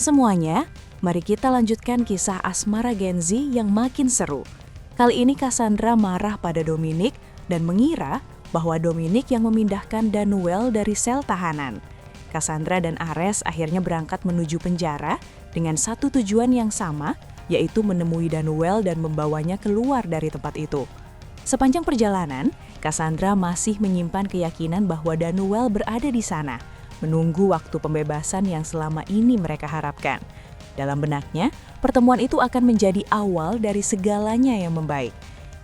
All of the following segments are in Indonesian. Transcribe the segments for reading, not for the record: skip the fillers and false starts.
Semuanya, mari kita lanjutkan kisah asmara Genzi yang makin seru. Kali ini Cassandra marah pada Dominic dan mengira bahwa Dominic yang memindahkan Danuel dari sel tahanan. Cassandra dan Ares akhirnya berangkat menuju penjara dengan satu tujuan yang sama, yaitu menemui Danuel dan membawanya keluar dari tempat itu. Sepanjang perjalanan, Cassandra masih menyimpan keyakinan bahwa Danuel berada di sana, menunggu waktu pembebasan yang selama ini mereka harapkan. Dalam benaknya, pertemuan itu akan menjadi awal dari segalanya yang membaik.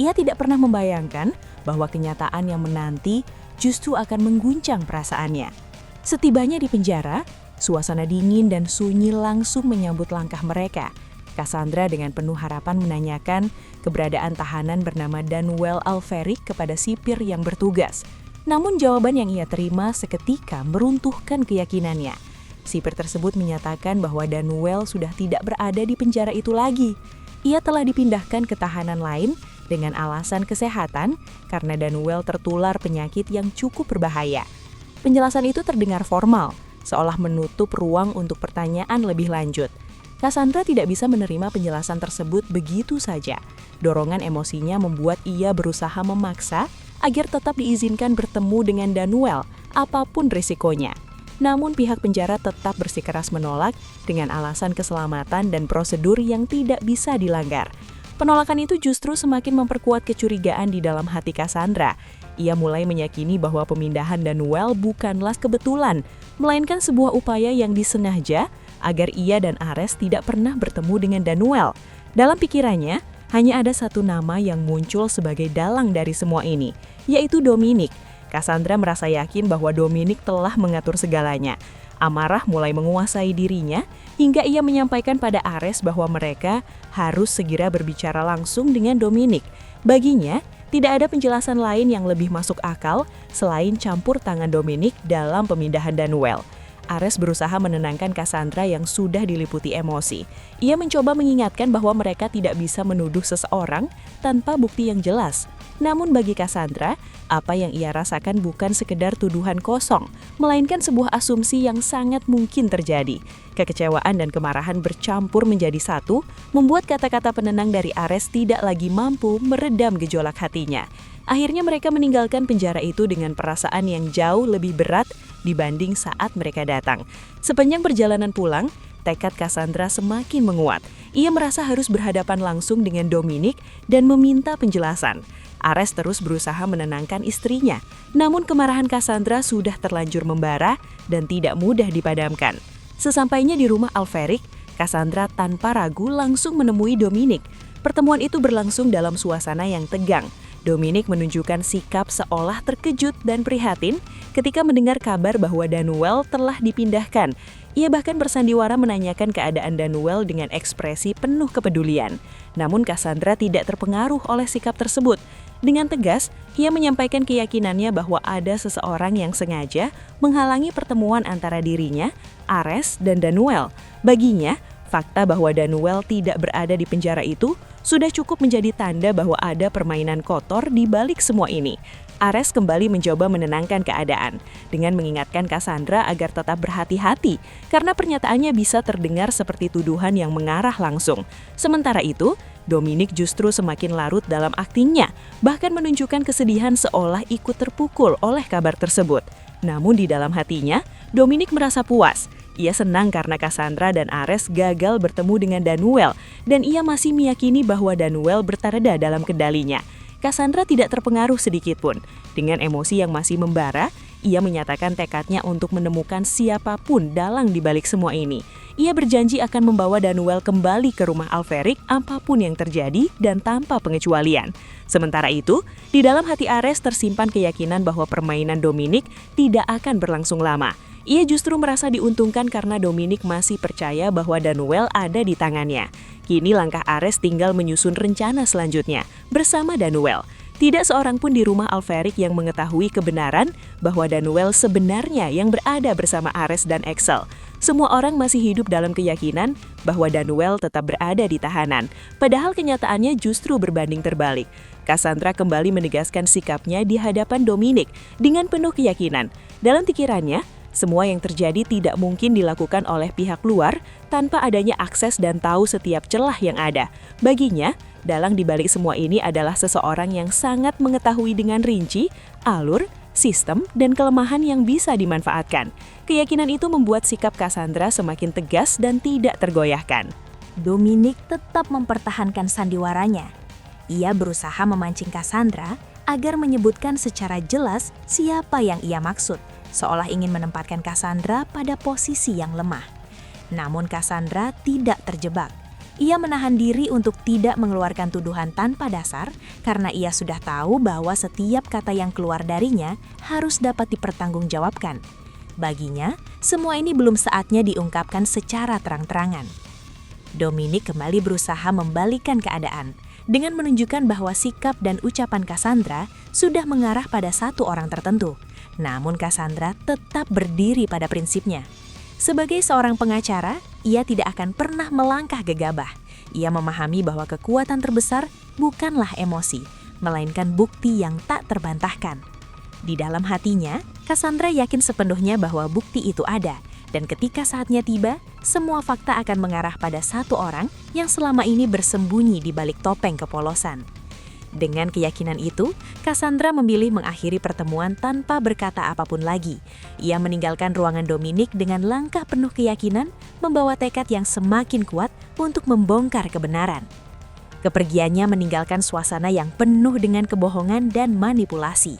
Ia tidak pernah membayangkan bahwa kenyataan yang menanti justru akan mengguncang perasaannya. Setibanya di penjara, suasana dingin dan sunyi langsung menyambut langkah mereka. Cassandra dengan penuh harapan menanyakan keberadaan tahanan bernama Danuel Alferic kepada sipir yang bertugas. Namun jawaban yang ia terima seketika meruntuhkan keyakinannya. Sipir tersebut menyatakan bahwa Danuel sudah tidak berada di penjara itu lagi. Ia telah dipindahkan ke tahanan lain dengan alasan kesehatan karena Danuel tertular penyakit yang cukup berbahaya. Penjelasan itu terdengar formal, seolah menutup ruang untuk pertanyaan lebih lanjut. Cassandra tidak bisa menerima penjelasan tersebut begitu saja. Dorongan emosinya membuat ia berusaha memaksa agar tetap diizinkan bertemu dengan Danuel, apapun risikonya. Namun pihak penjara tetap bersikeras menolak dengan alasan keselamatan dan prosedur yang tidak bisa dilanggar. Penolakan itu justru semakin memperkuat kecurigaan di dalam hati Cassandra. Ia mulai meyakini bahwa pemindahan Danuel bukanlah kebetulan, melainkan sebuah upaya yang disengaja agar ia dan Ares tidak pernah bertemu dengan Danuel. Dalam pikirannya, hanya ada satu nama yang muncul sebagai dalang dari semua ini, yaitu Dominic. Cassandra merasa yakin bahwa Dominic telah mengatur segalanya. Amarah mulai menguasai dirinya hingga ia menyampaikan pada Ares bahwa mereka harus segera berbicara langsung dengan Dominic. Baginya, tidak ada penjelasan lain yang lebih masuk akal selain campur tangan Dominic dalam pemindahan Danuel. Ares berusaha menenangkan Cassandra yang sudah diliputi emosi. Ia mencoba mengingatkan bahwa mereka tidak bisa menuduh seseorang tanpa bukti yang jelas. Namun bagi Cassandra, apa yang ia rasakan bukan sekedar tuduhan kosong, melainkan sebuah asumsi yang sangat mungkin terjadi. Kekecewaan dan kemarahan bercampur menjadi satu, membuat kata-kata penenang dari Ares tidak lagi mampu meredam gejolak hatinya. Akhirnya mereka meninggalkan penjara itu dengan perasaan yang jauh lebih berat dibanding saat mereka datang. Sepanjang perjalanan pulang, tekad Cassandra semakin menguat. Ia merasa harus berhadapan langsung dengan Dominic dan meminta penjelasan. Ares terus berusaha menenangkan istrinya, namun kemarahan Cassandra sudah terlanjur membara dan tidak mudah dipadamkan. Sesampainya di rumah Alferic, Cassandra tanpa ragu langsung menemui Dominic. Pertemuan itu berlangsung dalam suasana yang tegang. Dominic menunjukkan sikap seolah terkejut dan prihatin ketika mendengar kabar bahwa Danuel telah dipindahkan. Ia bahkan bersandiwara menanyakan keadaan Danuel dengan ekspresi penuh kepedulian. Namun Cassandra tidak terpengaruh oleh sikap tersebut. Dengan tegas, ia menyampaikan keyakinannya bahwa ada seseorang yang sengaja menghalangi pertemuan antara dirinya, Ares, dan Danuel. Baginya, fakta bahwa Danuel tidak berada di penjara itu sudah cukup menjadi tanda bahwa ada permainan kotor di balik semua ini. Ares kembali mencoba menenangkan keadaan dengan mengingatkan Cassandra agar tetap berhati-hati karena pernyataannya bisa terdengar seperti tuduhan yang mengarah langsung. Sementara itu, Dominic justru semakin larut dalam aktingnya, bahkan menunjukkan kesedihan seolah ikut terpukul oleh kabar tersebut. Namun di dalam hatinya, Dominic merasa puas. Ia senang karena Cassandra dan Ares gagal bertemu dengan Danuel, dan ia masih meyakini bahwa Danuel bertareda dalam kendalinya. Cassandra tidak terpengaruh sedikitpun. Dengan emosi yang masih membara, ia menyatakan tekadnya untuk menemukan siapapun dalang di balik semua ini. Ia berjanji akan membawa Danuel kembali ke rumah Alferic apapun yang terjadi dan tanpa pengecualian. Sementara itu, di dalam hati Ares tersimpan keyakinan bahwa permainan Dominic tidak akan berlangsung lama. Ia justru merasa diuntungkan karena Dominic masih percaya bahwa Danuel ada di tangannya. Kini langkah Ares tinggal menyusun rencana selanjutnya bersama Danuel. Tidak seorang pun di rumah Alferic yang mengetahui kebenaran bahwa Danuel sebenarnya yang berada bersama Ares dan Axel. Semua orang masih hidup dalam keyakinan bahwa Danuel tetap berada di tahanan, padahal kenyataannya justru berbanding terbalik. Cassandra kembali menegaskan sikapnya di hadapan Dominic dengan penuh keyakinan. Dalam pikirannya, Semua yang terjadi tidak mungkin dilakukan oleh pihak luar tanpa adanya akses dan tahu setiap celah yang ada. Baginya, dalang dibalik semua ini adalah seseorang yang sangat mengetahui dengan rinci alur, sistem, dan kelemahan yang bisa dimanfaatkan. Keyakinan itu membuat sikap Cassandra semakin tegas dan tidak tergoyahkan. Dominic tetap mempertahankan sandiwaranya. Ia berusaha memancing Cassandra agar menyebutkan secara jelas siapa yang ia maksud, seolah ingin menempatkan Cassandra pada posisi yang lemah. Namun Cassandra tidak terjebak. Ia menahan diri untuk tidak mengeluarkan tuduhan tanpa dasar karena ia sudah tahu bahwa setiap kata yang keluar darinya harus dapat dipertanggungjawabkan. Baginya, semua ini belum saatnya diungkapkan secara terang-terangan. Dominic kembali berusaha membalikkan keadaan dengan menunjukkan bahwa sikap dan ucapan Cassandra sudah mengarah pada satu orang tertentu. Namun Cassandra tetap berdiri pada prinsipnya. Sebagai seorang pengacara, ia tidak akan pernah melangkah gegabah. Ia memahami bahwa kekuatan terbesar bukanlah emosi, melainkan bukti yang tak terbantahkan. Di dalam hatinya, Cassandra yakin sepenuhnya bahwa bukti itu ada. Dan ketika saatnya tiba, semua fakta akan mengarah pada satu orang yang selama ini bersembunyi di balik topeng kepolosan. Dengan keyakinan itu, Cassandra memilih mengakhiri pertemuan tanpa berkata apapun lagi. Ia meninggalkan ruangan Dominic dengan langkah penuh keyakinan, membawa tekad yang semakin kuat untuk membongkar kebenaran. Kepergiannya meninggalkan suasana yang penuh dengan kebohongan dan manipulasi.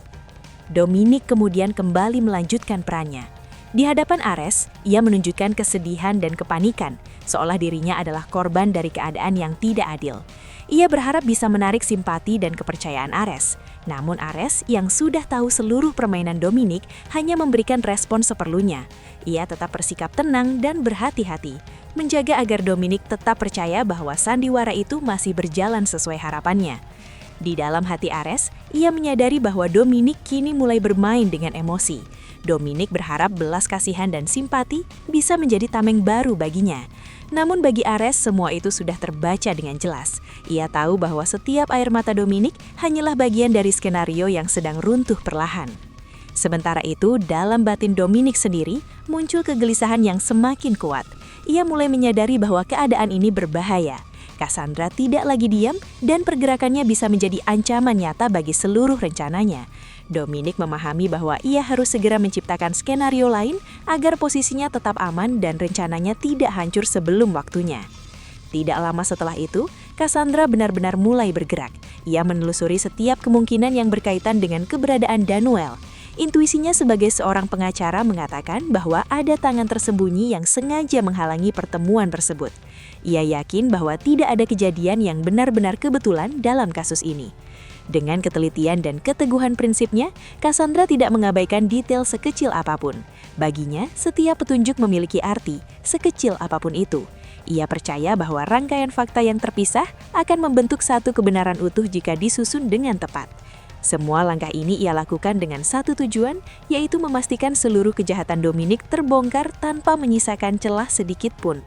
Dominic kemudian kembali melanjutkan perannya. Di hadapan Ares, ia menunjukkan kesedihan dan kepanikan, seolah dirinya adalah korban dari keadaan yang tidak adil. Ia berharap bisa menarik simpati dan kepercayaan Ares. Namun Ares, yang sudah tahu seluruh permainan Dominic, hanya memberikan respon seperlunya. Ia tetap bersikap tenang dan berhati-hati, menjaga agar Dominic tetap percaya bahwa sandiwara itu masih berjalan sesuai harapannya. Di dalam hati Ares, ia menyadari bahwa Dominic kini mulai bermain dengan emosi. Dominic berharap belas kasihan dan simpati bisa menjadi tameng baru baginya. Namun bagi Ares, semua itu sudah terbaca dengan jelas. Ia tahu bahwa setiap air mata Dominic hanyalah bagian dari skenario yang sedang runtuh perlahan. Sementara itu, dalam batin Dominic sendiri muncul kegelisahan yang semakin kuat. Ia mulai menyadari bahwa keadaan ini berbahaya. Cassandra tidak lagi diam dan pergerakannya bisa menjadi ancaman nyata bagi seluruh rencananya. Dominic memahami bahwa ia harus segera menciptakan skenario lain agar posisinya tetap aman dan rencananya tidak hancur sebelum waktunya. Tidak lama setelah itu, Cassandra benar-benar mulai bergerak. Ia menelusuri setiap kemungkinan yang berkaitan dengan keberadaan Danuel. Intuisinya sebagai seorang pengacara mengatakan bahwa ada tangan tersembunyi yang sengaja menghalangi pertemuan tersebut. Ia yakin bahwa tidak ada kejadian yang benar-benar kebetulan dalam kasus ini. Dengan ketelitian dan keteguhan prinsipnya, Cassandra tidak mengabaikan detail sekecil apapun. Baginya, setiap petunjuk memiliki arti, sekecil apapun itu. Ia percaya bahwa rangkaian fakta yang terpisah akan membentuk satu kebenaran utuh jika disusun dengan tepat. Semua langkah ini ia lakukan dengan satu tujuan, yaitu memastikan seluruh kejahatan Dominic terbongkar tanpa menyisakan celah sedikit pun.